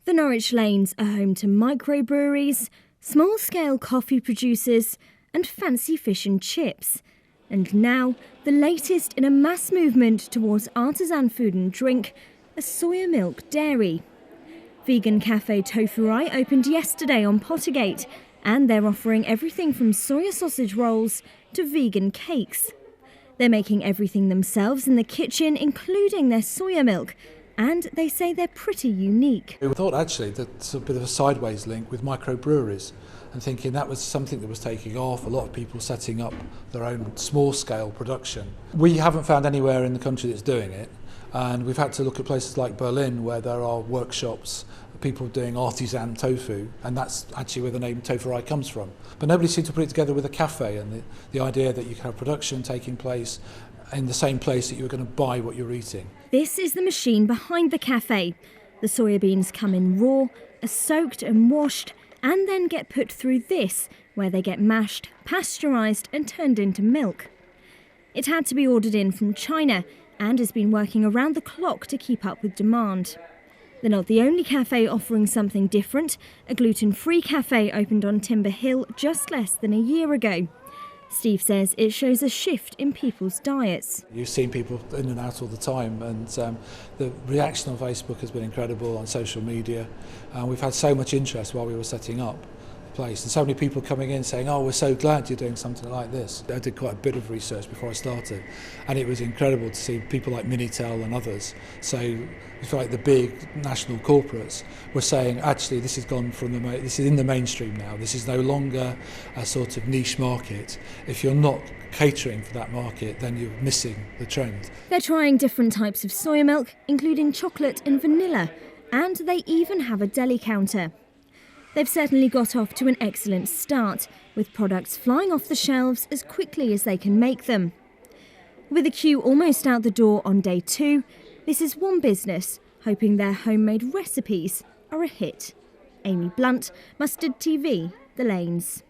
The Norwich lanes are home to microbreweries, small-scale coffee producers and fancy fish and chips. And now, the latest in a mass movement towards artisan food and drink, a soya milk dairy. Vegan cafe Tofurei opened yesterday on Pottergate, and they're offering everything from soya sausage rolls to vegan cakes. They're making everything themselves in the kitchen, including their soya milk, and they say they're pretty unique. We thought actually that's a bit of a sideways link with microbreweries and thinking that was something that was taking off, a lot of people setting up their own small-scale production. We haven't found anywhere in the country that's doing it, and we've had to look at places like Berlin where there are workshops, people doing artisan tofu, and that's actually where the name Tofurei comes from. But nobody seemed to put it together with a cafe and the idea that you can have production taking place in the same place that you're going to buy what you're eating. This is the machine behind the cafe. The soya beans come in raw, are soaked and washed, and then get put through this, where they get mashed, pasteurised and turned into milk. It had to be ordered in from China and has been working around the clock to keep up with demand. They're not the only cafe offering something different. A gluten-free cafe opened on Timber Hill just less than a year ago. Steve says it shows a shift in people's diets. You've seen people in and out all the time, and the reaction on Facebook has been incredible, on social media. We've had so much interest while we were setting up the place, and so many people coming in saying, "Oh, we're so glad you're doing something like this." I did quite a bit of research before I started, and it was incredible to see people like Minitel and others. So it's like the big national corporates were saying, actually, this has gone from this is in the mainstream now. This is no longer a sort of niche market. If you're not catering for that market, then you're missing the trend. They're trying different types of soya milk, including chocolate and vanilla, and they even have a deli counter. They've certainly got off to an excellent start, with products flying off the shelves as quickly as they can make them. With a queue almost out the door on day 2, this is one business hoping their homemade recipes are a hit. Amy Blunt, Mustard TV, The Lanes.